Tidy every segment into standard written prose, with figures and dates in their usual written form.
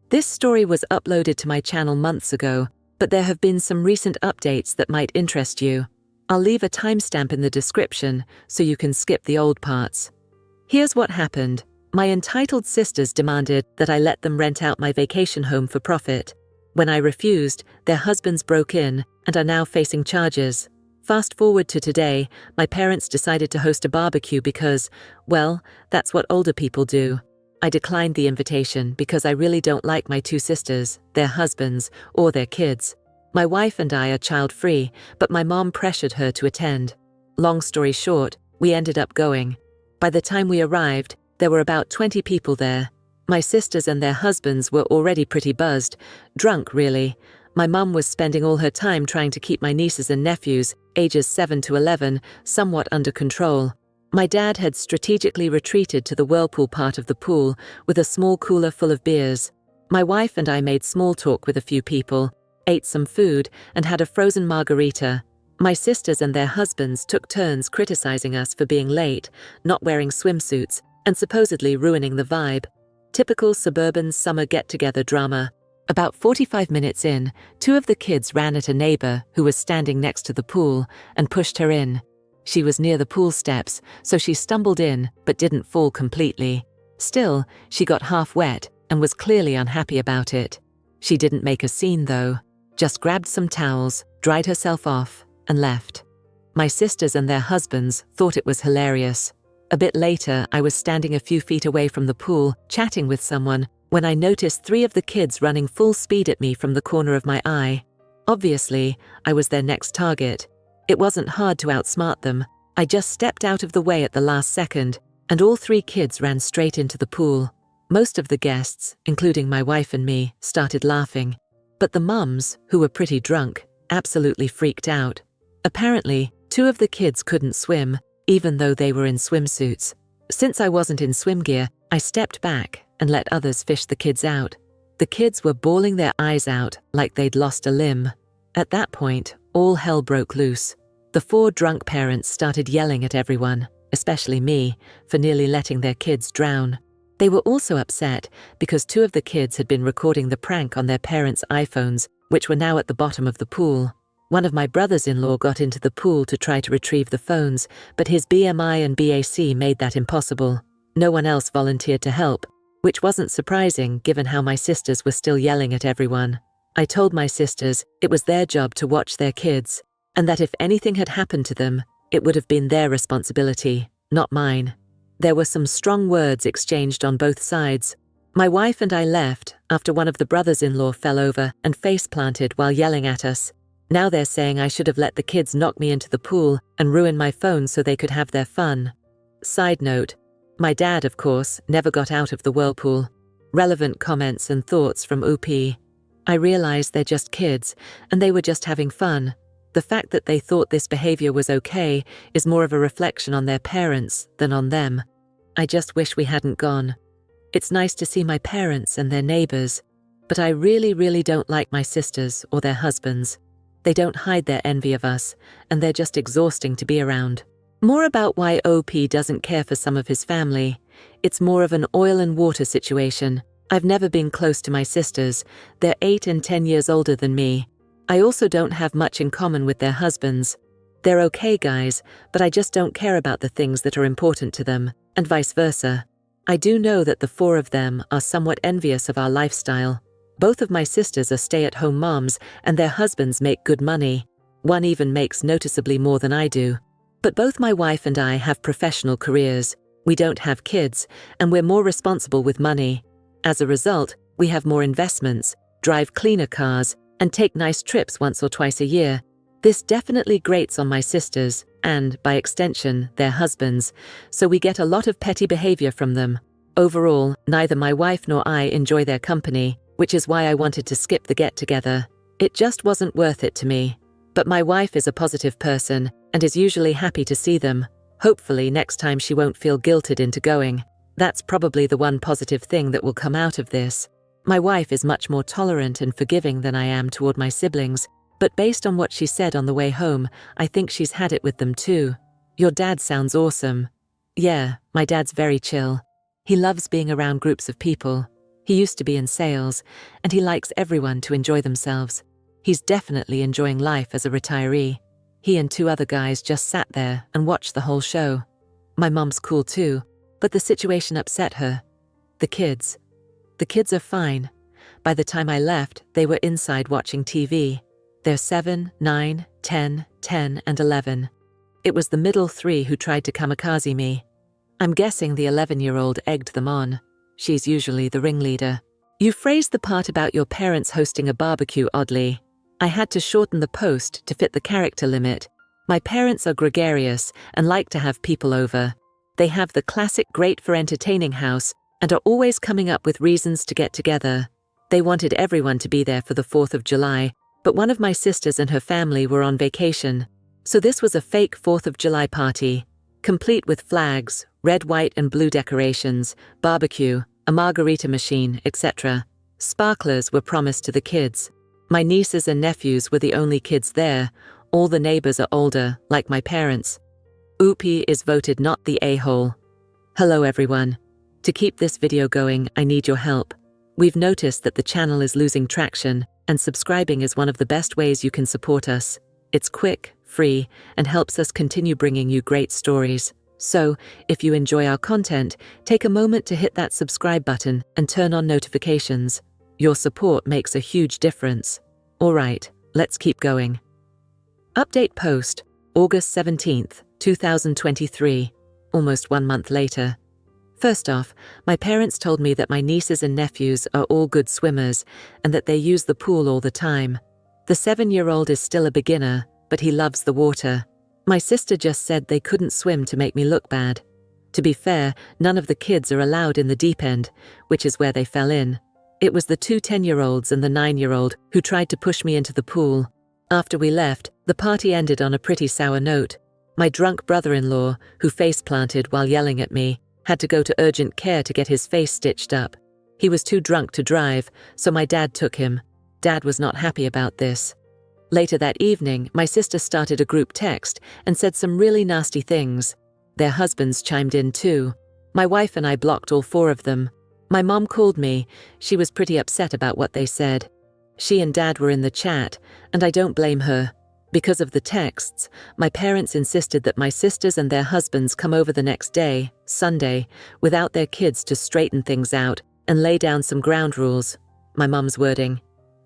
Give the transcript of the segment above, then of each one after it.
This story was uploaded to my channel months ago, but there have been some recent updates that might interest you. I'll leave a timestamp in the description so you can skip the old parts. Here's what happened. My entitled sisters demanded that I let them rent out my vacation home for profit. When I refused, their husbands broke in and are now facing charges. Fast forward to today, my parents decided to host a barbecue because, well, that's what older people do. I declined the invitation because I really don't like my two sisters, their husbands, or their kids. My wife and I are child-free, but my mom pressured her to attend. Long story short, we ended up going. By the time we arrived, there were about 20 people there. My sisters and their husbands were already pretty buzzed, drunk really. My mum was spending all her time trying to keep my nieces and nephews, ages 7 to 11, somewhat under control. My dad had strategically retreated to the whirlpool part of the pool with a small cooler full of beers. My wife and I made small talk with a few people, ate some food, and had a frozen margarita. My sisters and their husbands took turns criticizing us for being late, not wearing swimsuits, and supposedly ruining the vibe. Typical suburban summer get-together drama. About 45 minutes in, two of the kids ran at a neighbor who was standing next to the pool and pushed her in. She was near the pool steps, so she stumbled in but didn't fall completely. Still, she got half wet and was clearly unhappy about it. She didn't make a scene though, just grabbed some towels, dried herself off, and left. My sisters and their husbands thought it was hilarious. A bit later, I was standing a few feet away from the pool, chatting with someone, when I noticed 3 of the kids running full speed at me from the corner of my eye. Obviously, I was their next target. It wasn't hard to outsmart them. I just stepped out of the way at the last second, and all 3 kids ran straight into the pool. Most of the guests, including my wife and me, started laughing. But the mums, who were pretty drunk, absolutely freaked out. Apparently, 2 of the kids couldn't swim, even though they were in swimsuits. Since I wasn't in swim gear, I stepped back and let others fish the kids out. The kids were bawling their eyes out like they'd lost a limb. At that point, all hell broke loose. The 4 drunk parents started yelling at everyone, especially me, for nearly letting their kids drown. They were also upset because 2 of the kids had been recording the prank on their parents' iPhones, which were now at the bottom of the pool. One of my brothers-in-law got into the pool to try to retrieve the phones, but his BMI and BAC made that impossible. No one else volunteered to help, which wasn't surprising given how my sisters were still yelling at everyone. I told my sisters it was their job to watch their kids, and that if anything had happened to them, it would have been their responsibility, not mine. There were some strong words exchanged on both sides. My wife and I left after one of the brothers-in-law fell over and face-planted while yelling at us. Now they're saying I should have let the kids knock me into the pool and ruin my phone so they could have their fun. Side note, my dad, of course, never got out of the whirlpool. Relevant comments and thoughts from OP. I realize they're just kids, and they were just having fun. The fact that they thought this behavior was okay is more of a reflection on their parents than on them. I just wish we hadn't gone. It's nice to see my parents and their neighbors, but I really don't like my sisters or their husbands. They don't hide their envy of us, and they're just exhausting to be around. More about why OP doesn't care for some of his family. It's more of an oil and water situation. I've never been close to my sisters. They're 8 and 10 years older than me. I also don't have much in common with their husbands. They're okay guys, but I just don't care about the things that are important to them, and vice versa. I do know that the 4 of them are somewhat envious of our lifestyle. Both of my sisters are stay-at-home moms, and their husbands make good money. One even makes noticeably more than I do. But both my wife and I have professional careers. We don't have kids, and we're more responsible with money. As a result, we have more investments, drive cleaner cars, and take nice trips once or twice a year. This definitely grates on my sisters, and, by extension, their husbands, so we get a lot of petty behavior from them. Overall, neither my wife nor I enjoy their company, which is why I wanted to skip the get-together. It just wasn't worth it to me. But my wife is a positive person and is usually happy to see them. Hopefully next time she won't feel guilted into going. That's probably the one positive thing that will come out of this. My wife is much more tolerant and forgiving than I am toward my siblings, but based on what she said on the way home, I think she's had it with them too. Your dad sounds awesome. Yeah, my dad's very chill. He loves being around groups of people. He used to be in sales, and he likes everyone to enjoy themselves. He's definitely enjoying life as a retiree. He and 2 other guys just sat there and watched the whole show. My mum's cool too, but the situation upset her. The kids are fine. By the time I left, they were inside watching TV. They're 7, 9, 10, 10, and 11. It was the middle 3 who tried to kamikaze me. I'm guessing the 11-year-old egged them on. She's usually the ringleader. You phrased the part about your parents hosting a barbecue oddly. I had to shorten the post to fit the character limit. My parents are gregarious and like to have people over. They have the classic great for entertaining house and are always coming up with reasons to get together. They wanted everyone to be there for the 4th of July, but one of my sisters and her family were on vacation. So this was a fake 4th of July party, complete with flags, red, white, and blue decorations, barbecue, a margarita machine, etc. Sparklers were promised to the kids. My nieces and nephews were the only kids there. All the neighbors are older, like my parents. Oopie is voted not the a-hole. Hello everyone. To keep this video going, I need your help. We've noticed that the channel is losing traction, and subscribing is one of the best ways you can support us. It's quick, free, and helps us continue bringing you great stories. So, if you enjoy our content, take a moment to hit that subscribe button and turn on notifications. Your support makes a huge difference. Alright, let's keep going. Update post, August 17th, 2023, almost 1 month later. First off, my parents told me that my nieces and nephews are all good swimmers and that they use the pool all the time. The 7-year-old is still a beginner, but he loves the water. My sister just said they couldn't swim to make me look bad. To be fair, none of the kids are allowed in the deep end, which is where they fell in. It was the 2 10-year-olds and the 9-year-old who tried to push me into the pool. After we left, the party ended on a pretty sour note. My drunk brother-in-law, who face-planted while yelling at me, had to go to urgent care to get his face stitched up. He was too drunk to drive, so my dad took him. Dad was not happy about this. Later that evening, my sister started a group text and said some really nasty things. Their husbands chimed in too. My wife and I blocked all 4 of them. My mom called me. She was pretty upset about what they said. She and Dad were in the chat, and I don't blame her. Because of the texts, my parents insisted that my sisters and their husbands come over the next day, Sunday, without their kids to straighten things out and lay down some ground rules, my mum's wording.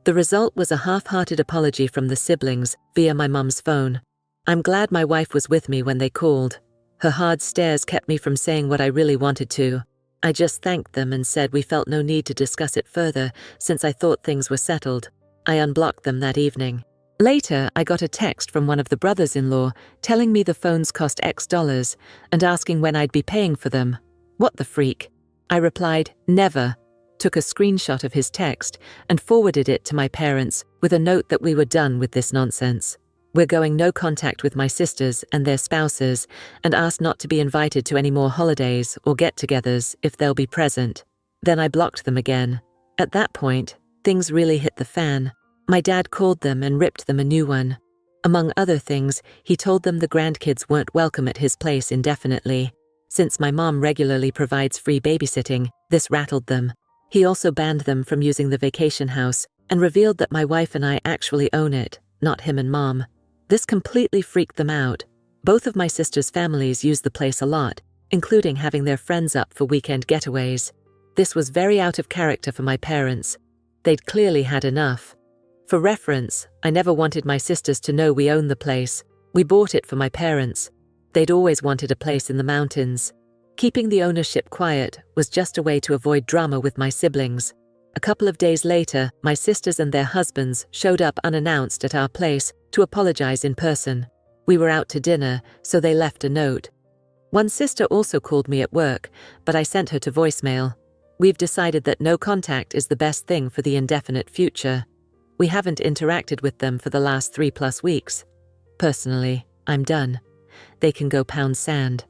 The result was a half-hearted apology from the siblings via my mum's phone. I'm glad my wife was with me when they called. Her hard stares kept me from saying what I really wanted to. I just thanked them and said we felt no need to discuss it further since I thought things were settled. I unblocked them that evening. Later, I got a text from one of the brothers-in-law telling me the phones cost X dollars and asking when I'd be paying for them. What the freak? I replied, never, took a screenshot of his text and forwarded it to my parents with a note that we were done with this nonsense. We're going no contact with my sisters and their spouses and asked not to be invited to any more holidays or get-togethers if they'll be present. Then I blocked them again. At that point, things really hit the fan. My dad called them and ripped them a new one. Among other things, he told them the grandkids weren't welcome at his place indefinitely. Since my mom regularly provides free babysitting, this rattled them. He also banned them from using the vacation house and revealed that my wife and I actually own it, not him and Mom. This completely freaked them out. Both of my sister's families use the place a lot, including having their friends up for weekend getaways. This was very out of character for my parents. They'd clearly had enough. For reference, I never wanted my sisters to know we own the place. We bought it for my parents. They'd always wanted a place in the mountains. Keeping the ownership quiet was just a way to avoid drama with my siblings. A couple of days later, my sisters and their husbands showed up unannounced at our place to apologize in person. We were out to dinner, so they left a note. One sister also called me at work, but I sent her to voicemail. We've decided that no contact is the best thing for the indefinite future. We haven't interacted with them for the last 3+ weeks. Personally, I'm done. They can go pound sand.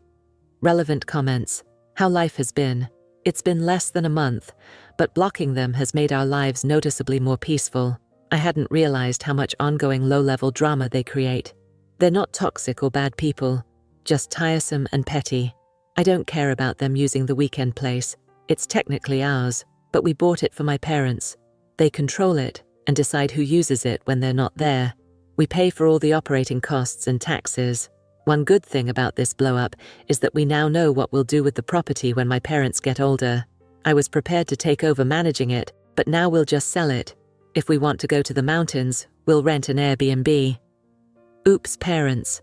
Relevant comments. How life has been. It's been less than a month, but blocking them has made our lives noticeably more peaceful. I hadn't realized how much ongoing low-level drama they create. They're not toxic or bad people, just tiresome and petty. I don't care about them using the weekend place. It's technically ours. but we bought it for my parents. They control it and decide who uses it when they're not there. We pay for all the operating costs and taxes. One good thing about this blow-up is that we now know what we'll do with the property when my parents get older. I was prepared to take over managing it, but now we'll just sell it. If we want to go to the mountains, we'll rent an Airbnb. Oops, parents.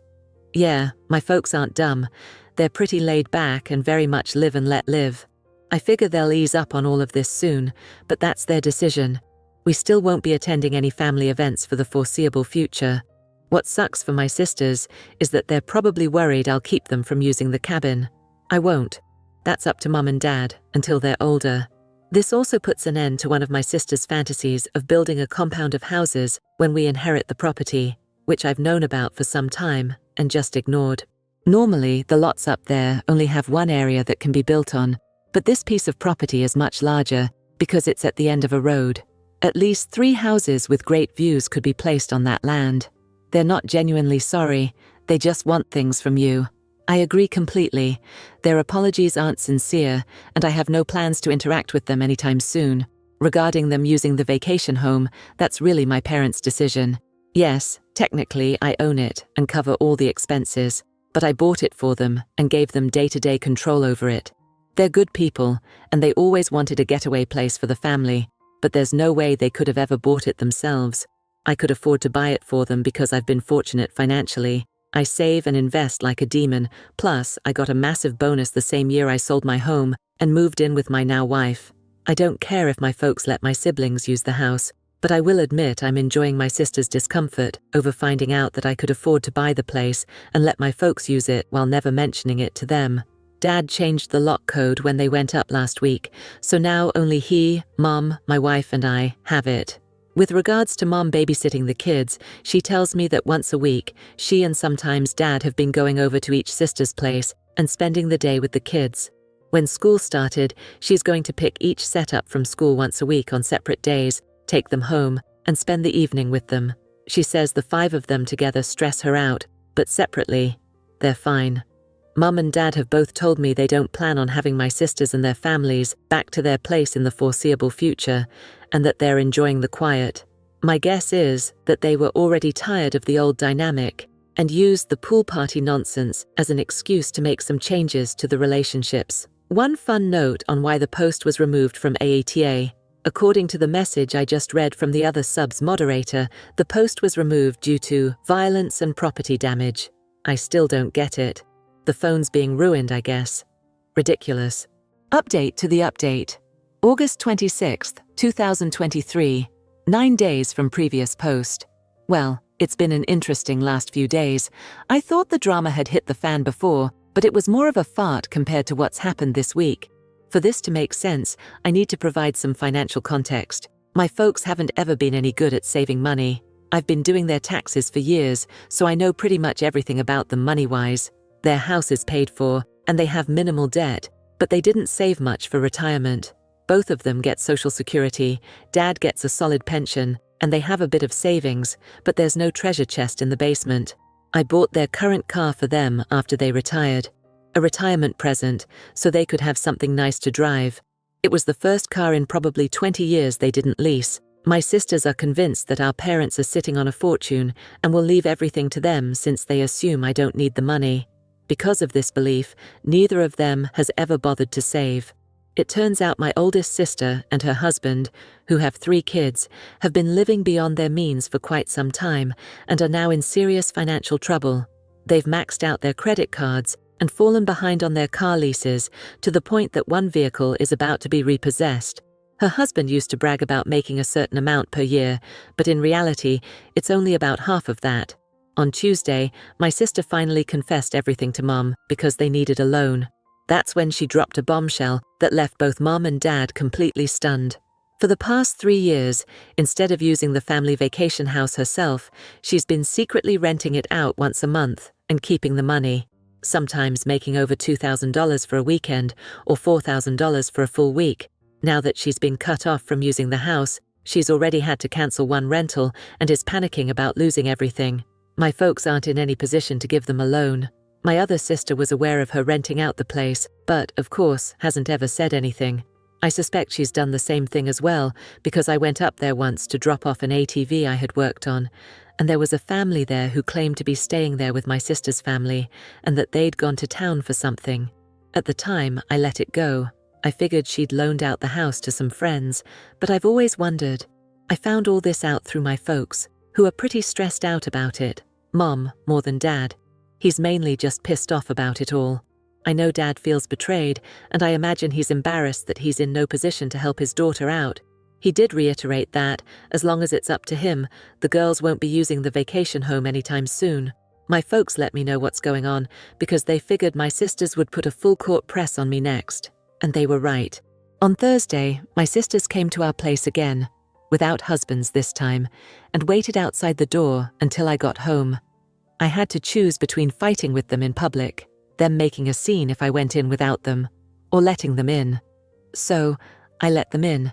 Yeah, my folks aren't dumb. They're pretty laid back and very much live and let live. I figure they'll ease up on all of this soon, but that's their decision. We still won't be attending any family events for the foreseeable future. What sucks for my sisters is that they're probably worried I'll keep them from using the cabin. I won't. That's up to Mum and Dad until they're older. This also puts an end to one of my sister's fantasies of building a compound of houses when we inherit the property, which I've known about for some time and just ignored. Normally, the lots up there only have one area that can be built on, but this piece of property is much larger because it's at the end of a road. At least 3 houses with great views could be placed on that land. They're not genuinely sorry, they just want things from you. I agree completely. Their apologies aren't sincere, and I have no plans to interact with them anytime soon. Regarding them using the vacation home, that's really my parents' decision. Yes, technically I own it and cover all the expenses, but I bought it for them and gave them day-to-day control over it. They're good people, and they always wanted a getaway place for the family, but there's no way they could have ever bought it themselves. I could afford to buy it for them because I've been fortunate financially. I save and invest like a demon, plus I got a massive bonus the same year I sold my home and moved in with my now wife. I don't care if my folks let my siblings use the house, but I will admit I'm enjoying my sister's discomfort over finding out that I could afford to buy the place and let my folks use it while never mentioning it to them. Dad changed the lock code when they went up last week, so now only he, Mom, my wife and I have it. With regards to Mom babysitting the kids, she tells me that once a week, she and sometimes Dad have been going over to each sister's place and spending the day with the kids. When school started, she's going to pick each set up from school once a week on separate days, take them home, and spend the evening with them. She says the 5 of them together stress her out, but separately, they're fine. Mum and Dad have both told me they don't plan on having my sisters and their families back to their place in the foreseeable future, and that they're enjoying the quiet. My guess is that they were already tired of the old dynamic and used the pool party nonsense as an excuse to make some changes to the relationships. One fun note on why the post was removed from AATA. According to the message I just read from the other sub's moderator, the post was removed due to violence and property damage. I still don't get it. The phone's being ruined, I guess. Ridiculous. Update to the update. August 26th, 2023. 9 days from previous post. Well, it's been an interesting last few days. I thought the drama had hit the fan before, but it was more of a fart compared to what's happened this week. For this to make sense, I need to provide some financial context. My folks haven't ever been any good at saving money. I've been doing their taxes for years, so I know pretty much everything about them money-wise. Their house is paid for, and they have minimal debt, but they didn't save much for retirement. Both of them get Social Security, Dad gets a solid pension, and they have a bit of savings, but there's no treasure chest in the basement. I bought their current car for them after they retired. A retirement present, so they could have something nice to drive. It was the first car in probably 20 years they didn't lease. My sisters are convinced that our parents are sitting on a fortune and will leave everything to them since they assume I don't need the money. Because of this belief, neither of them has ever bothered to save. It turns out my oldest sister and her husband, who have 3 kids, have been living beyond their means for quite some time and are now in serious financial trouble. They've maxed out their credit cards and fallen behind on their car leases to the point that one vehicle is about to be repossessed. Her husband used to brag about making a certain amount per year, but in reality, it's only about half of that. On Tuesday, my sister finally confessed everything to Mum because they needed a loan. That's when she dropped a bombshell that left both Mum and Dad completely stunned. For the past 3 years, instead of using the family vacation house herself, she's been secretly renting it out once a month and keeping the money. Sometimes making over $2,000 for a weekend or $4,000 for a full week. Now that she's been cut off from using the house, she's already had to cancel one rental and is panicking about losing everything. My folks aren't in any position to give them a loan. My other sister was aware of her renting out the place, but, of course, hasn't ever said anything. I suspect she's done the same thing as well, because I went up there once to drop off an ATV I had worked on, and there was a family there who claimed to be staying there with my sister's family, and that they'd gone to town for something. At the time, I let it go. I figured she'd loaned out the house to some friends, but I've always wondered. I found all this out through my folks, who are pretty stressed out about it. Mom, more than Dad. He's mainly just pissed off about it all. I know Dad feels betrayed, and I imagine he's embarrassed that he's in no position to help his daughter out. He did reiterate that, as long as it's up to him, the girls won't be using the vacation home anytime soon. My folks let me know what's going on, because they figured my sisters would put a full-court press on me next. And they were right. On Thursday, my sisters came to our place again, without husbands this time, and waited outside the door until I got home. I had to choose between fighting with them in public, them making a scene if I went in without them, or letting them in. So, I let them in.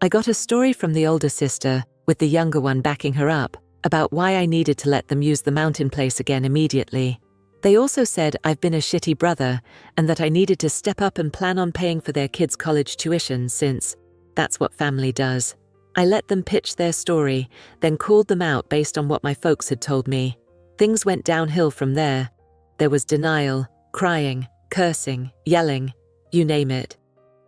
I got a story from the older sister, with the younger one backing her up, about why I needed to let them use the mountain place again immediately. They also said I've been a shitty brother, and that I needed to step up and plan on paying for their kids' college tuition since that's what family does. I let them pitch their story, then called them out based on what my folks had told me. Things went downhill from there. There was denial, crying, cursing, yelling, you name it.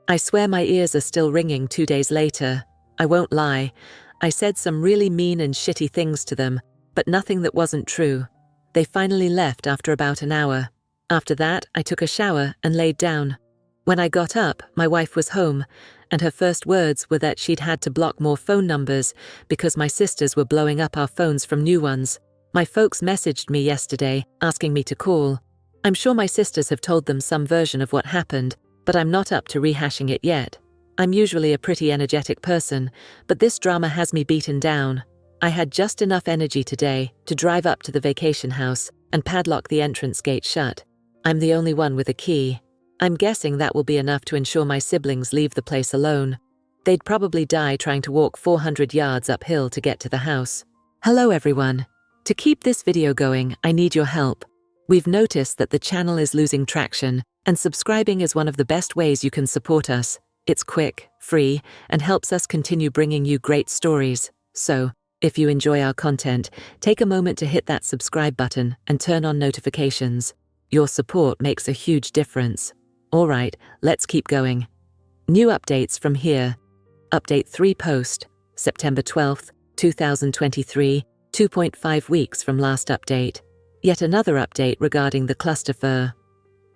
I swear my ears are still ringing 2 days later. I won't lie. I said some really mean and shitty things to them, but nothing that wasn't true. They finally left after about an hour. After that, I took a shower and laid down. When I got up, my wife was home, and her first words were that she'd had to block more phone numbers because my sisters were blowing up our phones from new ones. My folks messaged me yesterday, asking me to call. I'm sure my sisters have told them some version of what happened, but I'm not up to rehashing it yet. I'm usually a pretty energetic person, but this drama has me beaten down. I had just enough energy today to drive up to the vacation house and padlock the entrance gate shut. I'm the only one with a key. I'm guessing that will be enough to ensure my siblings leave the place alone. They'd probably die trying to walk 400 yards uphill to get to the house. Hello everyone. To keep this video going, I need your help. We've noticed that the channel is losing traction, and subscribing is one of the best ways you can support us. It's quick, free, and helps us continue bringing you great stories. So, if you enjoy our content, take a moment to hit that subscribe button and turn on notifications. Your support makes a huge difference. Alright, let's keep going. New updates from here. Update 3 post, September 12th, 2023, 2.5 weeks from last update. Yet another update regarding the cluster fur.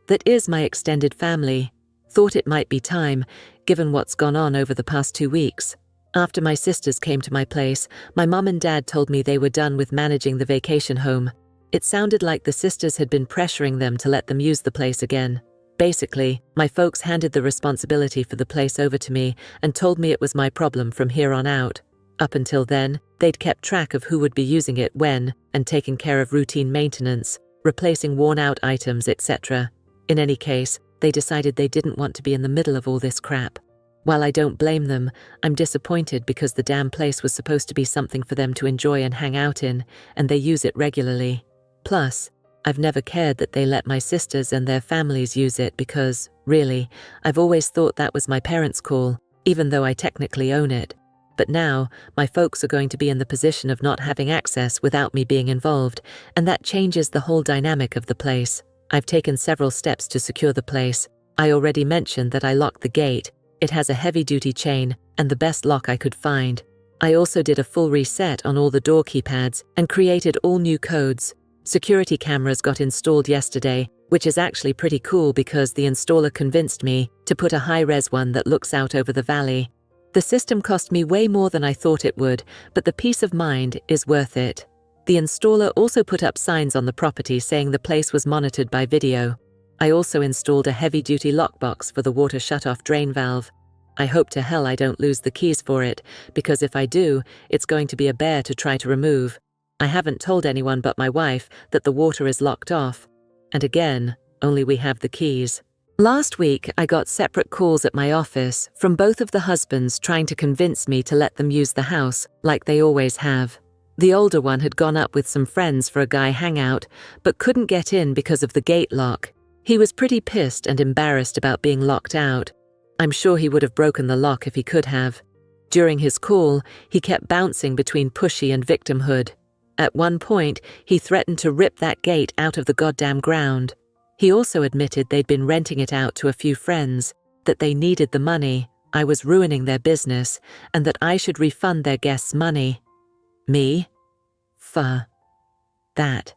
That is my extended family. Thought it might be time, given what's gone on over the past 2 weeks. After my sisters came to my place, my mom and dad told me they were done with managing the vacation home. It sounded like the sisters had been pressuring them to let them use the place again. Basically, my folks handed the responsibility for the place over to me and told me it was my problem from here on out. Up until then, they'd kept track of who would be using it when, and taken care of routine maintenance, replacing worn-out items, etc. In any case, they decided they didn't want to be in the middle of all this crap. While I don't blame them, I'm disappointed because the damn place was supposed to be something for them to enjoy and hang out in, and they use it regularly. Plus, I've never cared that they let my sisters and their families use it because, really, I've always thought that was my parents' call, even though I technically own it. But now, my folks are going to be in the position of not having access without me being involved, and that changes the whole dynamic of the place. I've taken several steps to secure the place. I already mentioned that I locked the gate. It has a heavy-duty chain, and the best lock I could find. I also did a full reset on all the door keypads and created all new codes. Security cameras got installed yesterday, which is actually pretty cool because the installer convinced me to put a high-res one that looks out over the valley. The system cost me way more than I thought it would, but the peace of mind is worth it. The installer also put up signs on the property saying the place was monitored by video. I also installed a heavy-duty lockbox for the water shutoff drain valve. I hope to hell I don't lose the keys for it, because if I do, it's going to be a bear to try to remove. I haven't told anyone but my wife that the water is locked off. And again, only we have the keys. Last week, I got separate calls at my office from both of the husbands trying to convince me to let them use the house, like they always have. The older one had gone up with some friends for a guy hangout, but couldn't get in because of the gate lock. He was pretty pissed and embarrassed about being locked out. I'm sure he would have broken the lock if he could have. During his call, he kept bouncing between pushy and victimhood. At one point, he threatened to rip that gate out of the goddamn ground. He also admitted they'd been renting it out to a few friends, that they needed the money, I was ruining their business, and that I should refund their guests' money. Me? That.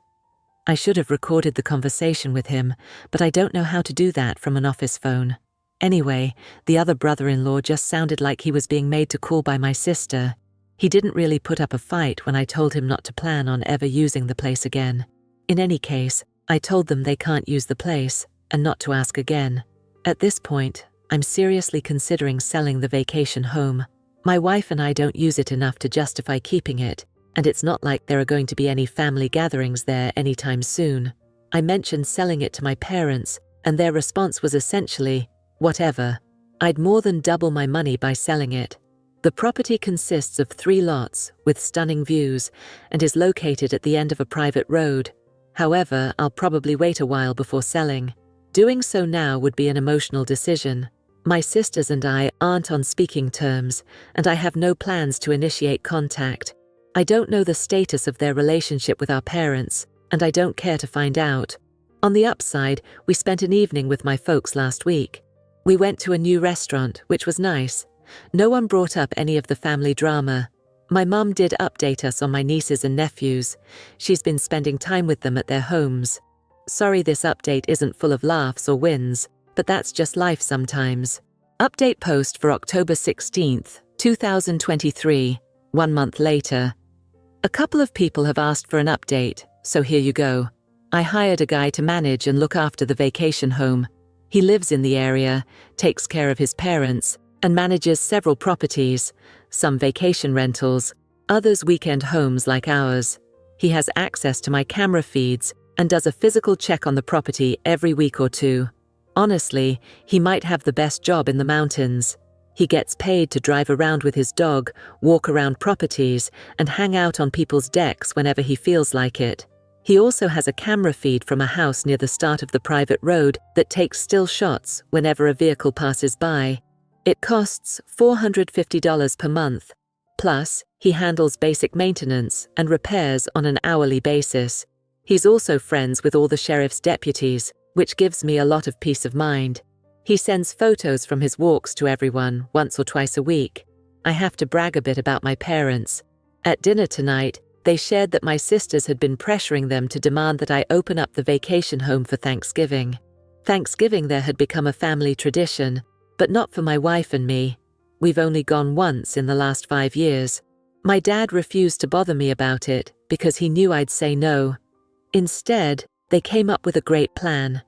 I should have recorded the conversation with him, but I don't know how to do that from an office phone. Anyway, the other brother-in-law just sounded like he was being made to call by my sister. He didn't really put up a fight when I told him not to plan on ever using the place again. In any case, I told them they can't use the place, and not to ask again. At this point, I'm seriously considering selling the vacation home. My wife and I don't use it enough to justify keeping it, and it's not like there are going to be any family gatherings there anytime soon. I mentioned selling it to my parents, and their response was essentially, whatever. I'd more than double my money by selling it. The property consists of 3 lots with stunning views and is located at the end of a private road. However, I'll probably wait a while before selling. Doing so now would be an emotional decision. My sisters and I aren't on speaking terms, and I have no plans to initiate contact. I don't know the status of their relationship with our parents, and I don't care to find out. On the upside, we spent an evening with my folks last week. We went to a new restaurant, which was nice. No one brought up any of the family drama. My mum did update us on my nieces and nephews. She's been spending time with them at their homes. Sorry this update isn't full of laughs or wins, but that's just life sometimes. Update post for October 16th, 2023, 1 month later. A couple of people have asked for an update, so here you go. I hired a guy to manage and look after the vacation home. He lives in the area, takes care of his parents, and manages several properties, some vacation rentals, others weekend homes like ours. He has access to my camera feeds and does a physical check on the property every week or two. Honestly, he might have the best job in the mountains. He gets paid to drive around with his dog, walk around properties, and hang out on people's decks whenever he feels like it. He also has a camera feed from a house near the start of the private road that takes still shots whenever a vehicle passes by. It costs $450 per month. Plus, he handles basic maintenance and repairs on an hourly basis. He's also friends with all the sheriff's deputies, which gives me a lot of peace of mind. He sends photos from his walks to everyone once or twice a week. I have to brag a bit about my parents. At dinner tonight, they shared that my sisters had been pressuring them to demand that I open up the vacation home for Thanksgiving. Thanksgiving there had become a family tradition, but not for my wife and me. We've only gone once in the last 5 years. My dad refused to bother me about it because he knew I'd say no. Instead, they came up with a great plan.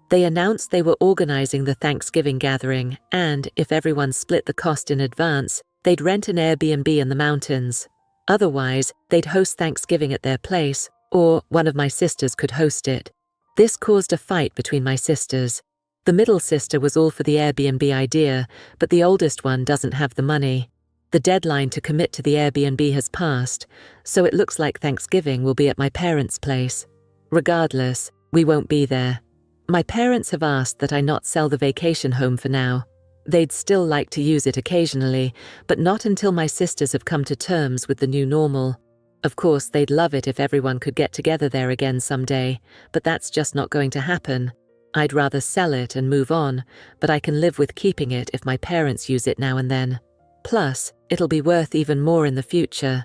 They announced they were organizing the Thanksgiving gathering, and if everyone split the cost in advance, they'd rent an Airbnb in the mountains. Otherwise, they'd host Thanksgiving at their place, or one of my sisters could host it. This caused a fight between my sisters. The middle sister was all for the Airbnb idea, but the oldest one doesn't have the money. The deadline to commit to the Airbnb has passed, so it looks like Thanksgiving will be at my parents' place. Regardless, we won't be there. My parents have asked that I not sell the vacation home for now. They'd still like to use it occasionally, but not until my sisters have come to terms with the new normal. Of course, they'd love it if everyone could get together there again someday, but that's just not going to happen. I'd rather sell it and move on, but I can live with keeping it if my parents use it now and then. Plus, it'll be worth even more in the future.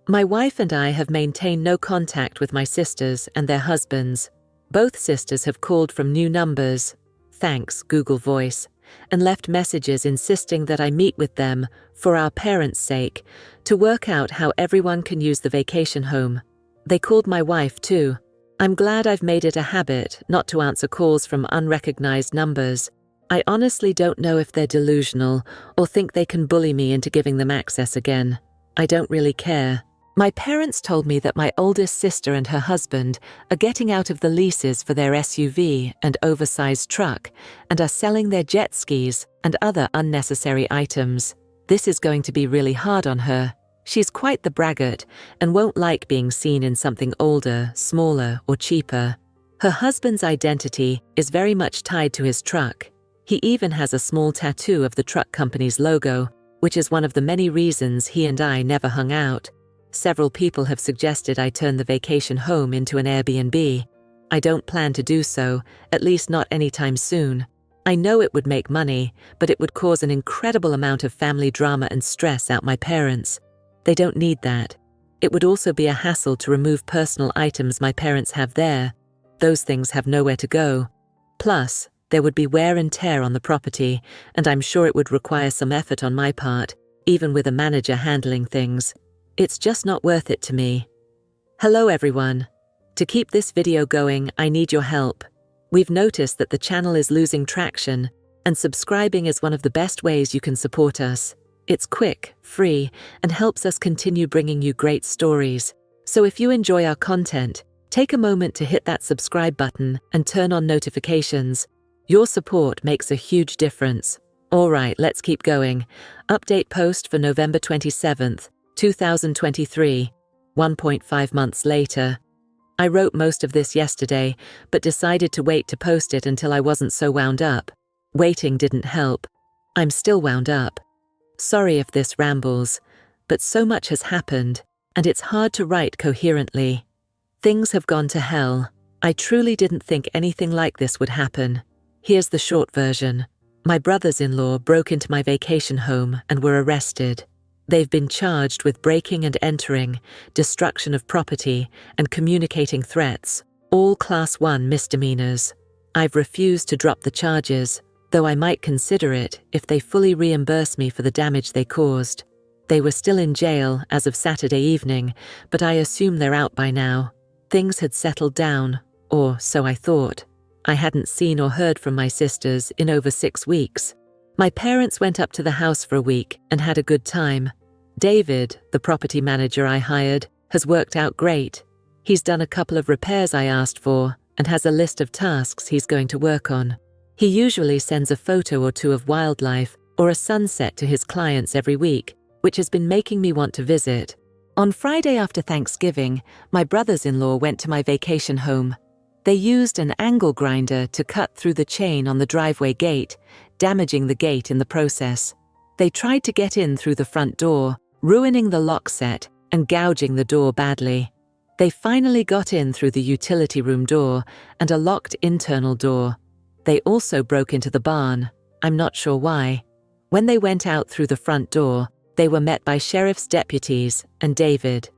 My wife and I have maintained no contact with my sisters and their husbands. Both sisters have called from new numbers, thanks Google Voice, and left messages insisting that I meet with them, for our parents' sake, to work out how everyone can use the vacation home. They called my wife too. I'm glad I've made it a habit not to answer calls from unrecognized numbers. I honestly don't know if they're delusional or think they can bully me into giving them access again. I don't really care. My parents told me that my oldest sister and her husband are getting out of the leases for their SUV and oversized truck and are selling their jet skis and other unnecessary items. This is going to be really hard on her. She's quite the braggart and won't like being seen in something older, smaller, or cheaper. Her husband's identity is very much tied to his truck. He even has a small tattoo of the truck company's logo, which is one of the many reasons he and I never hung out. Several people have suggested I turn the vacation home into an Airbnb. I don't plan to do so, at least not anytime soon. I know it would make money, but it would cause an incredible amount of family drama and stress out my parents. They don't need that. It would also be a hassle to remove personal items my parents have there. Those things have nowhere to go. Plus, there would be wear and tear on the property, and I'm sure it would require some effort on my part, even with a manager handling things. It's just not worth it to me. Hello everyone. To keep this video going, I need your help. We've noticed that the channel is losing traction, and subscribing is one of the best ways you can support us. It's quick, free, and helps us continue bringing you great stories. So if you enjoy our content, take a moment to hit that subscribe button and turn on notifications. Your support makes a huge difference. All right, let's keep going. Update post for November 27th, 2023, 1.5 months later. I wrote most of this yesterday, but decided to wait to post it until I wasn't so wound up. Waiting didn't help. I'm still wound up. Sorry if this rambles, but so much has happened, and it's hard to write coherently. Things have gone to hell. I truly didn't think anything like this would happen. Here's the short version. My brothers-in-law broke into my vacation home and were arrested. They've been charged with breaking and entering, destruction of property, and communicating threats, all Class 1 misdemeanors. I've refused to drop the charges, though I might consider it if they fully reimburse me for the damage they caused. They were still in jail as of Saturday evening, but I assume they're out by now. Things had settled down, or so I thought. I hadn't seen or heard from my sisters in over 6 weeks. My parents went up to the house for a week and had a good time. David, the property manager I hired, has worked out great. He's done a couple of repairs I asked for and has a list of tasks he's going to work on. He usually sends a photo or two of wildlife or a sunset to his clients every week, which has been making me want to visit. On Friday after Thanksgiving, my brothers-in-law went to my vacation home. They used an angle grinder to cut through the chain on the driveway gate, damaging the gate in the process. They tried to get in through the front door, ruining the lock set and gouging the door badly. They finally got in through the utility room door and a locked internal door. They also broke into the barn. I'm not sure why. When they went out through the front door, they were met by sheriff's deputies and David.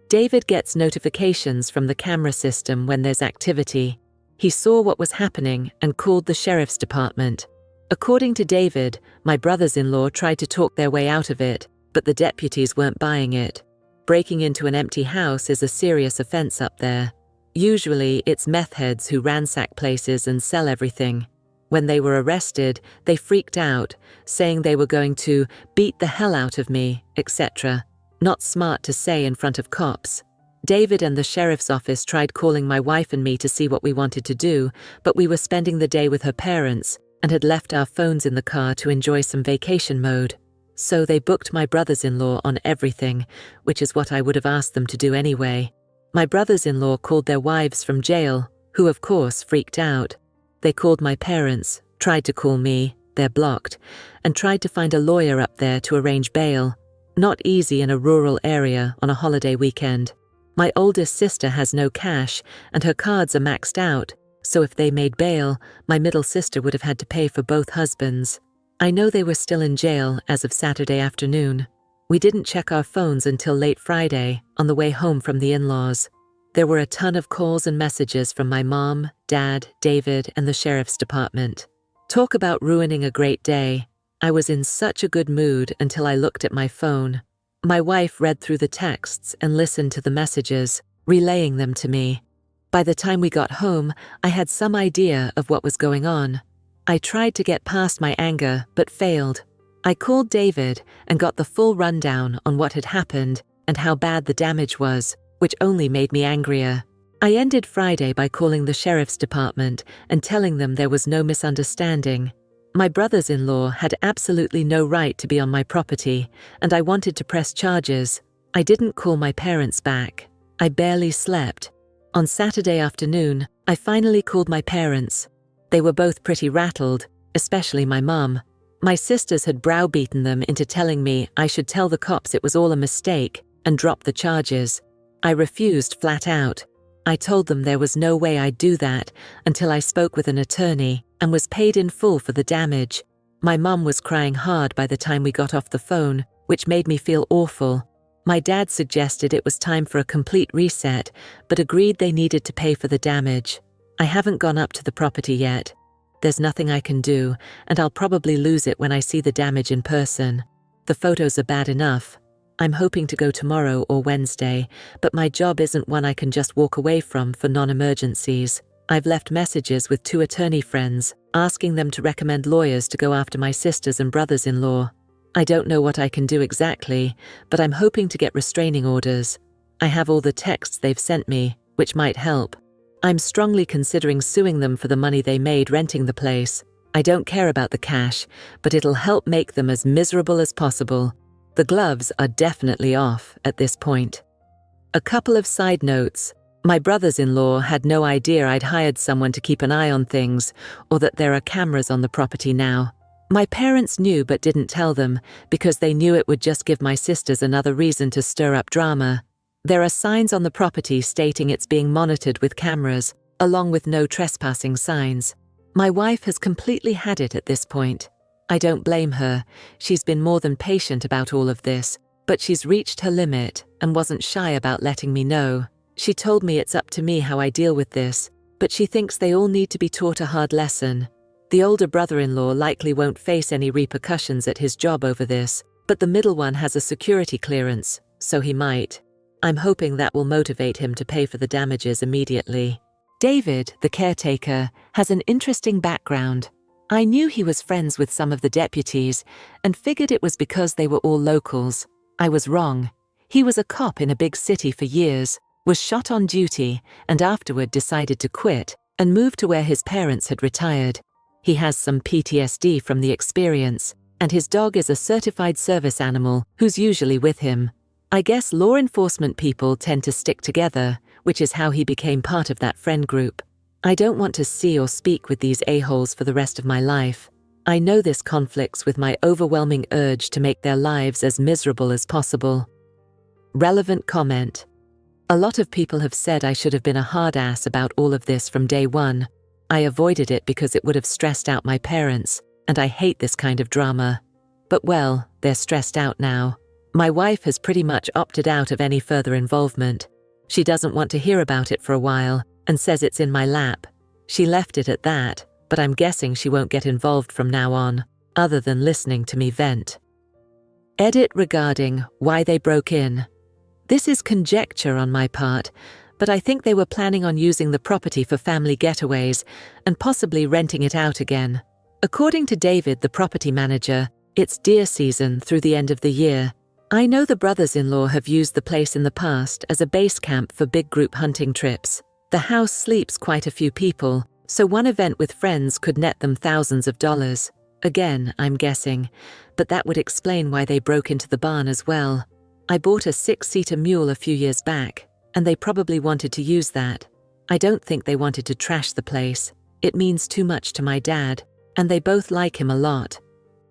David gets notifications from the camera system when there's activity. He saw what was happening and called the sheriff's department. According to David, my brothers-in-law tried to talk their way out of it, but the deputies weren't buying it. Breaking into an empty house is a serious offense up there. Usually, it's meth heads who ransack places and sell everything. When they were arrested, they freaked out, saying they were going to beat the hell out of me, etc. Not smart to say in front of cops. David and the sheriff's office tried calling my wife and me to see what we wanted to do, but we were spending the day with her parents and had left our phones in the car to enjoy some vacation mode. So they booked my brothers-in-law on everything, which is what I would have asked them to do anyway. My brothers-in-law called their wives from jail, who of course freaked out. They called my parents, tried to call me, they're blocked, and tried to find a lawyer up there to arrange bail. Not easy in a rural area on a holiday weekend. My oldest sister has no cash, and her cards are maxed out, so if they made bail, my middle sister would have had to pay for both husbands. I know they were still in jail as of Saturday afternoon. We didn't check our phones until late Friday, on the way home from the in-laws. There were a ton of calls and messages from my mom, dad, David, and the sheriff's department. Talk about ruining a great day. I was in such a good mood until I looked at my phone. My wife read through the texts and listened to the messages, relaying them to me. By the time we got home, I had some idea of what was going on. I tried to get past my anger, but failed. I called David and got the full rundown on what had happened and how bad the damage was, which only made me angrier. I ended Friday by calling the sheriff's department and telling them there was no misunderstanding. My brothers-in-law had absolutely no right to be on my property, and I wanted to press charges. I didn't call my parents back. I barely slept. On Saturday afternoon, I finally called my parents. They were both pretty rattled, especially my mum. My sisters had browbeaten them into telling me I should tell the cops it was all a mistake and drop the charges. I refused flat out. I told them there was no way I'd do that until I spoke with an attorney and was paid in full for the damage. My mum was crying hard by the time we got off the phone, which made me feel awful. My dad suggested it was time for a complete reset, but agreed they needed to pay for the damage. I haven't gone up to the property yet. There's nothing I can do, and I'll probably lose it when I see the damage in person. The photos are bad enough. I'm hoping to go tomorrow or Wednesday, but my job isn't one I can just walk away from for non-emergencies. I've left messages with 2 attorney friends, asking them to recommend lawyers to go after my sisters and brothers-in-law. I don't know what I can do exactly, but I'm hoping to get restraining orders. I have all the texts they've sent me, which might help. I'm strongly considering suing them for the money they made renting the place. I don't care about the cash, but it'll help make them as miserable as possible. The gloves are definitely off at this point. A couple of side notes. My brothers-in-law had no idea I'd hired someone to keep an eye on things, or that there are cameras on the property now. My parents knew but didn't tell them, because they knew it would just give my sisters another reason to stir up drama. There are signs on the property stating it's being monitored with cameras, along with no trespassing signs. My wife has completely had it at this point. I don't blame her. She's been more than patient about all of this, but she's reached her limit and wasn't shy about letting me know. She told me it's up to me how I deal with this, but she thinks they all need to be taught a hard lesson. The older brother-in-law likely won't face any repercussions at his job over this, but the middle one has a security clearance, so he might. I'm hoping that will motivate him to pay for the damages immediately. David, the caretaker, has an interesting background. I knew he was friends with some of the deputies and figured it was because they were all locals. I was wrong. He was a cop in a big city for years, was shot on duty, and afterward decided to quit and move to where his parents had retired. He has some PTSD from the experience, and his dog is a certified service animal who's usually with him. I guess law enforcement people tend to stick together, which is how he became part of that friend group. I don't want to see or speak with these a-holes for the rest of my life. I know this conflicts with my overwhelming urge to make their lives as miserable as possible. Relevant comment. A lot of people have said I should have been a hard ass about all of this from day one. I avoided it because it would have stressed out my parents, and I hate this kind of drama. But well, they're stressed out now. My wife has pretty much opted out of any further involvement. She doesn't want to hear about it for a while and says it's in my lap. She left it at that, but I'm guessing she won't get involved from now on, other than listening to me vent. Edit regarding why they broke in. This is conjecture on my part, but I think they were planning on using the property for family getaways and possibly renting it out again. According to David, the property manager, it's deer season through the end of the year. I know the brothers-in-law have used the place in the past as a base camp for big group hunting trips. The house sleeps quite a few people, so one event with friends could net them thousands of dollars. Again, I'm guessing, but that would explain why they broke into the barn as well. I bought a 6-seater mule a few years back, and they probably wanted to use that. I don't think they wanted to trash the place. It means too much to my dad, and they both like him a lot.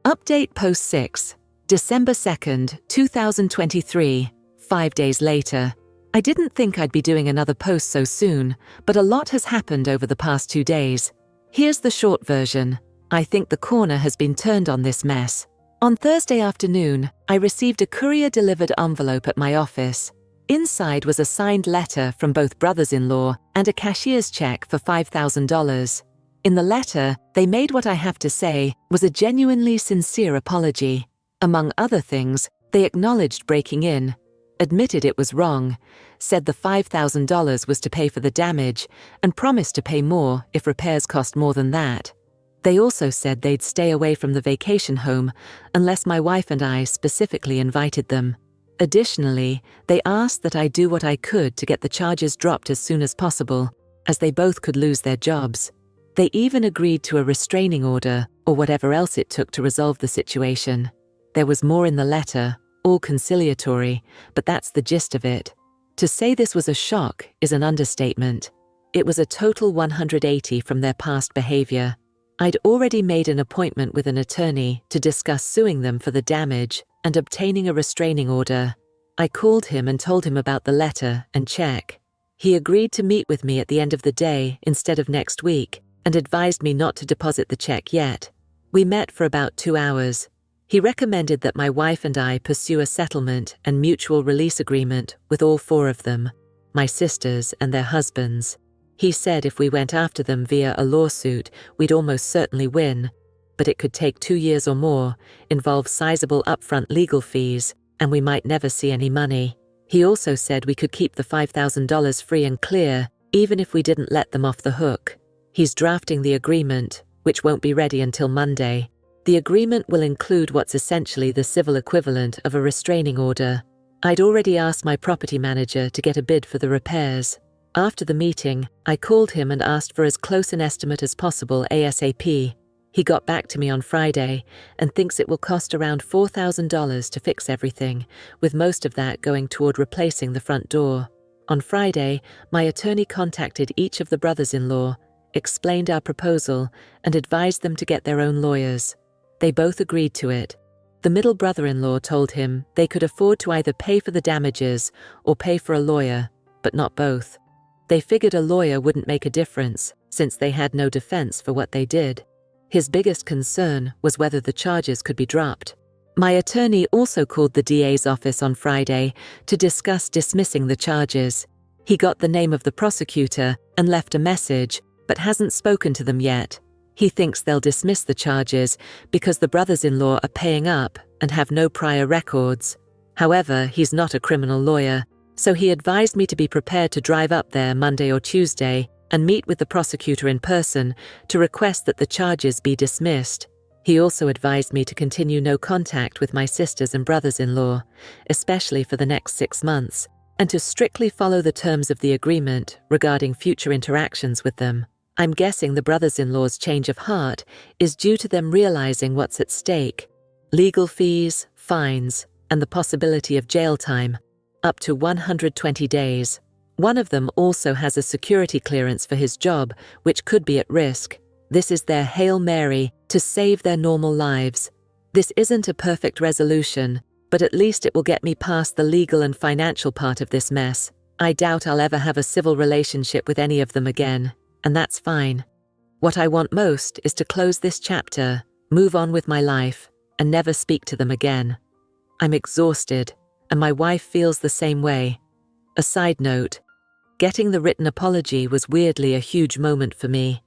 Update post 6. December 2nd, 2023, 5 days later. I didn't think I'd be doing another post so soon, but a lot has happened over the past 2 days. Here's the short version. I think the corner has been turned on this mess. On Thursday afternoon, I received a courier-delivered envelope at my office. Inside was a signed letter from both brothers-in-law and a cashier's check for $5,000. In the letter, they made what I have to say was a genuinely sincere apology. Among other things, they acknowledged breaking in, admitted it was wrong, said the $5,000 was to pay for the damage, and promised to pay more if repairs cost more than that. They also said they'd stay away from the vacation home unless my wife and I specifically invited them. Additionally, they asked that I do what I could to get the charges dropped as soon as possible, as they both could lose their jobs. They even agreed to a restraining order or whatever else it took to resolve the situation. There was more in the letter, all conciliatory, but that's the gist of it. To say this was a shock is an understatement. It was a total 180 from their past behavior. I'd already made an appointment with an attorney to discuss suing them for the damage and obtaining a restraining order. I called him and told him about the letter and check. He agreed to meet with me at the end of the day instead of next week and advised me not to deposit the check yet. We met for about 2 hours. He recommended that my wife and I pursue a settlement and mutual release agreement with all 4 of them, my sisters and their husbands. He said if we went after them via a lawsuit, we'd almost certainly win, but it could take 2 years or more, involve sizable upfront legal fees, and we might never see any money. He also said we could keep the $5,000 free and clear, even if we didn't let them off the hook. He's drafting the agreement, which won't be ready until Monday. The agreement will include what's essentially the civil equivalent of a restraining order. I'd already asked my property manager to get a bid for the repairs. After the meeting, I called him and asked for as close an estimate as possible ASAP. He got back to me on Friday and thinks it will cost around $4,000 to fix everything, with most of that going toward replacing the front door. On Friday, my attorney contacted each of the brothers-in-law, explained our proposal, and advised them to get their own lawyers. They both agreed to it. The middle brother-in-law told him they could afford to either pay for the damages or pay for a lawyer, but not both. They figured a lawyer wouldn't make a difference, since they had no defense for what they did. His biggest concern was whether the charges could be dropped. My attorney also called the DA's office on Friday to discuss dismissing the charges. He got the name of the prosecutor and left a message, but hasn't spoken to them yet. He thinks they'll dismiss the charges because the brothers-in-law are paying up and have no prior records. However, he's not a criminal lawyer, so he advised me to be prepared to drive up there Monday or Tuesday and meet with the prosecutor in person to request that the charges be dismissed. He also advised me to continue no contact with my sisters and brothers-in-law, especially for the next 6 months, and to strictly follow the terms of the agreement regarding future interactions with them. I'm guessing the brothers-in-law's change of heart is due to them realizing what's at stake: legal fees, fines, and the possibility of jail time, up to 120 days. One of them also has a security clearance for his job, which could be at risk. This is their Hail Mary to save their normal lives. This isn't a perfect resolution, but at least it will get me past the legal and financial part of this mess. I doubt I'll ever have a civil relationship with any of them again, and that's fine. What I want most is to close this chapter, move on with my life, and never speak to them again. I'm exhausted, and my wife feels the same way. A side note, getting the written apology was weirdly a huge moment for me.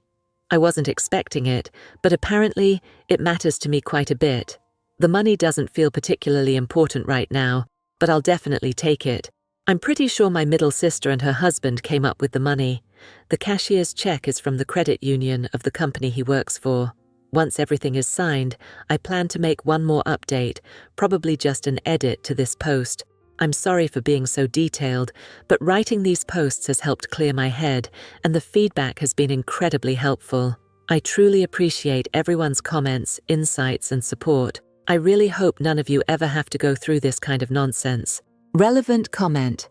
I wasn't expecting it, but apparently it matters to me quite a bit. The money doesn't feel particularly important right now, but I'll definitely take it. I'm pretty sure my middle sister and her husband came up with the money. The cashier's check is from the credit union of the company he works for. Once everything is signed, I plan to make one more update, probably just an edit to this post. I'm sorry for being so detailed, but writing these posts has helped clear my head, and the feedback has been incredibly helpful. I truly appreciate everyone's comments, insights, and support. I really hope none of you ever have to go through this kind of nonsense. Relevant comment.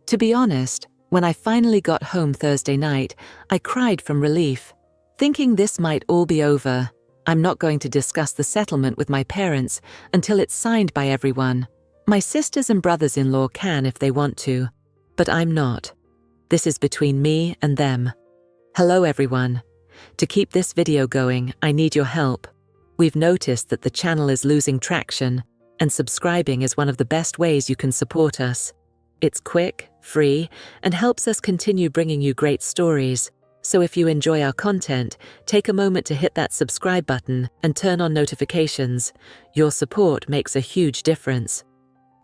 To be honest, when I finally got home Thursday night, I cried from relief, thinking this might all be over. I'm not going to discuss the settlement with my parents until it's signed by everyone. My sisters and brothers-in-law can if they want to, but I'm not. This is between me and them. Hello everyone. To keep this video going, I need your help. We've noticed that the channel is losing traction, and subscribing is one of the best ways you can support us. It's quick, free, and helps us continue bringing you great stories. So if you enjoy our content, take a moment to hit that subscribe button and turn on notifications. Your support makes a huge difference.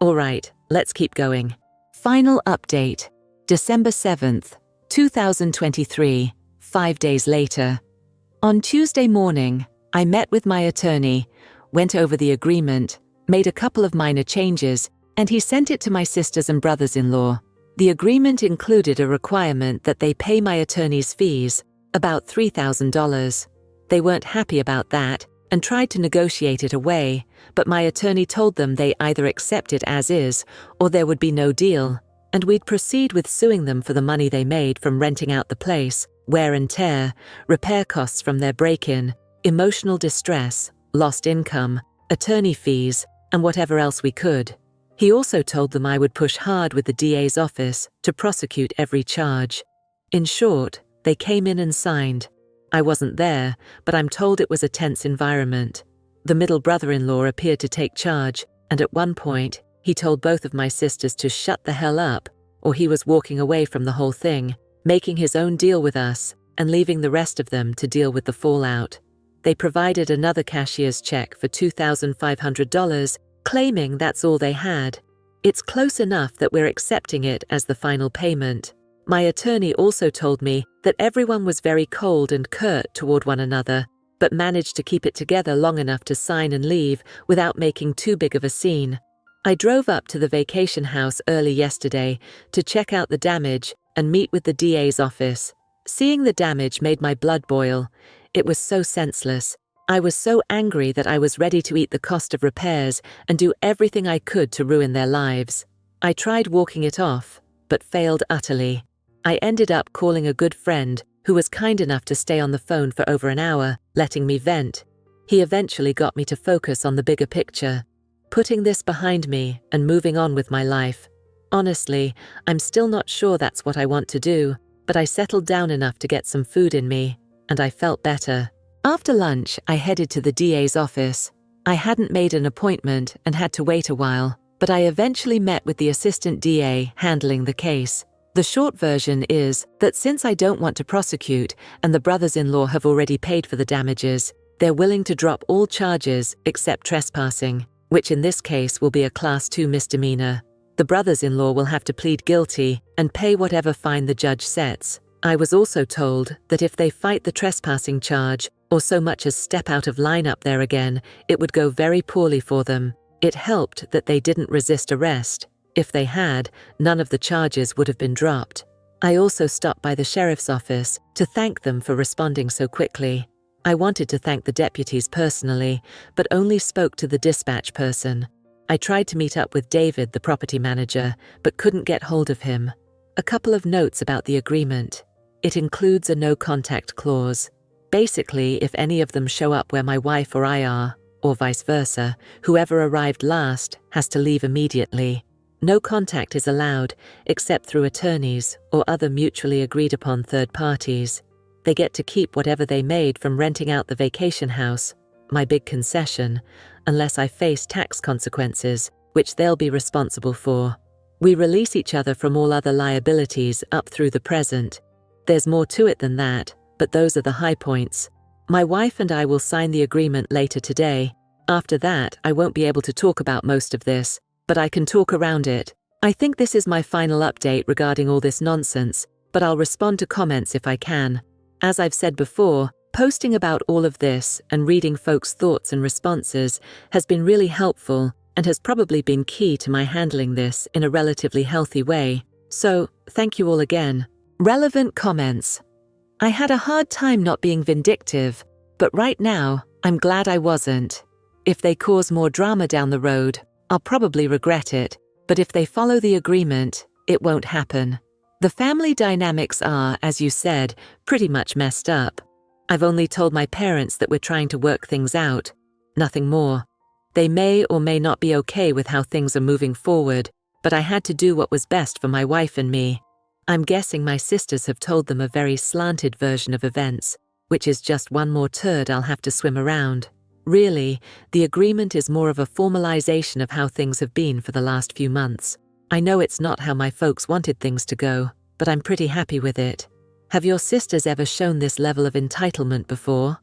Alright, let's keep going. Final update. December 7th, 2023, 5 days later. On Tuesday morning, I met with my attorney, went over the agreement, made a couple of minor changes, and he sent it to my sisters and brothers-in-law. The agreement included a requirement that they pay my attorney's fees, about $3,000. They weren't happy about that and tried to negotiate it away, but my attorney told them they either accept it as is or there would be no deal, and we'd proceed with suing them for the money they made from renting out the place, wear and tear, repair costs from their break-in, emotional distress, lost income, attorney fees, and whatever else we could. He also told them I would push hard with the DA's office to prosecute every charge. In short, they came in and signed. I wasn't there, but I'm told it was a tense environment. The middle brother-in-law appeared to take charge, and at one point, he told both of my sisters to shut the hell up, or he was walking away from the whole thing, making his own deal with us, and leaving the rest of them to deal with the fallout. They provided another cashier's check for $2,500, claiming that's all they had. It's close enough that we're accepting it as the final payment. My attorney also told me that everyone was very cold and curt toward one another, but managed to keep it together long enough to sign and leave without making too big of a scene. I drove up to the vacation house early yesterday to check out the damage and meet with the DA's office. Seeing the damage made my blood boil. It was so senseless. I was so angry that I was ready to eat the cost of repairs and do everything I could to ruin their lives. I tried walking it off, but failed utterly. I ended up calling a good friend who was kind enough to stay on the phone for over an hour, letting me vent. He eventually got me to focus on the bigger picture, putting this behind me and moving on with my life. Honestly, I'm still not sure that's what I want to do, but I settled down enough to get some food in me, and I felt better. After lunch, I headed to the DA's office. I hadn't made an appointment and had to wait a while, but I eventually met with the assistant DA handling the case. The short version is that since I don't want to prosecute and the brothers-in-law have already paid for the damages, they're willing to drop all charges except trespassing, which in this case will be a Class 2 misdemeanor. The brothers-in-law will have to plead guilty and pay whatever fine the judge sets. I was also told that if they fight the trespassing charge or so much as step out of line up there again, it would go very poorly for them. It helped that they didn't resist arrest. If they had, none of the charges would have been dropped. I also stopped by the sheriff's office to thank them for responding so quickly. I wanted to thank the deputies personally, but only spoke to the dispatch person. I tried to meet up with David, the property manager, but couldn't get hold of him. A couple of notes about the agreement. It includes a no-contact clause. Basically, if any of them show up where my wife or I are, or vice versa, whoever arrived last has to leave immediately. No contact is allowed, except through attorneys or other mutually agreed-upon third parties. They get to keep whatever they made from renting out the vacation house, my big concession, unless I face tax consequences, which they'll be responsible for. We release each other from all other liabilities up through the present. There's more to it than that, but those are the high points. My wife and I will sign the agreement later today. After that, I won't be able to talk about most of this, but I can talk around it. I think this is my final update regarding all this nonsense, but I'll respond to comments if I can. As I've said before, posting about all of this and reading folks' thoughts and responses has been really helpful and has probably been key to my handling this in a relatively healthy way. So, thank you all again. Relevant comments. I had a hard time not being vindictive, but right now, I'm glad I wasn't. If they cause more drama down the road, I'll probably regret it, but if they follow the agreement, it won't happen. The family dynamics are, as you said, pretty much messed up. I've only told my parents that we're trying to work things out. Nothing more. They may or may not be okay with how things are moving forward, but I had to do what was best for my wife and me. I'm guessing my sisters have told them a very slanted version of events, which is just one more turd I'll have to swim around. Really, the agreement is more of a formalization of how things have been for the last few months. I know it's not how my folks wanted things to go, but I'm pretty happy with it. Have your sisters ever shown this level of entitlement before?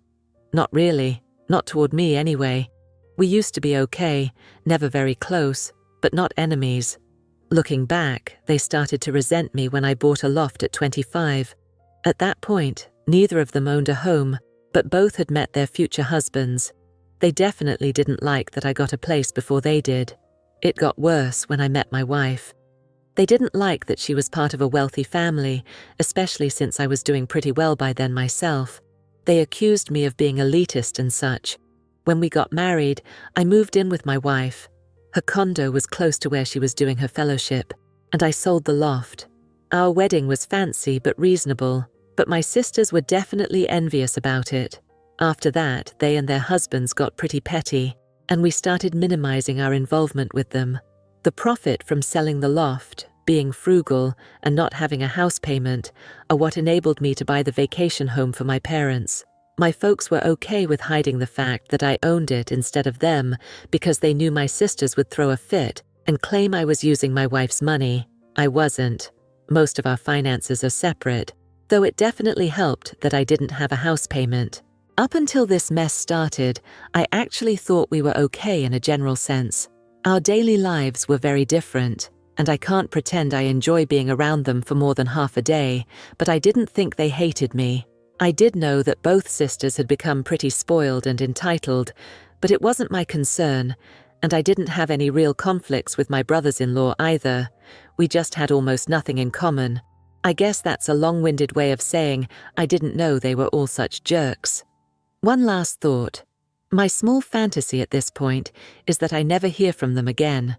Not really. Not toward me, anyway. We used to be okay, never very close, but not enemies. Looking back, they started to resent me when I bought a loft at 25. At that point, neither of them owned a home, but both had met their future husbands. They definitely didn't like that I got a place before they did. It got worse when I met my wife. They didn't like that she was part of a wealthy family, especially since I was doing pretty well by then myself. They accused me of being elitist and such. When we got married, I moved in with my wife. Her condo was close to where she was doing her fellowship, and I sold the loft. Our wedding was fancy but reasonable, but my sisters were definitely envious about it. After that, they and their husbands got pretty petty, and we started minimizing our involvement with them. The profit from selling the loft, being frugal, and not having a house payment are what enabled me to buy the vacation home for my parents. My folks were okay with hiding the fact that I owned it instead of them because they knew my sisters would throw a fit and claim I was using my wife's money. I wasn't. Most of our finances are separate, though it definitely helped that I didn't have a house payment. Up until this mess started, I actually thought we were okay in a general sense. Our daily lives were very different, and I can't pretend I enjoy being around them for more than half a day, but I didn't think they hated me. I did know that both sisters had become pretty spoiled and entitled, but it wasn't my concern, and I didn't have any real conflicts with my brothers-in-law either. We just had almost nothing in common. I guess that's a long-winded way of saying I didn't know they were all such jerks. One last thought. My small fantasy at this point is that I never hear from them again.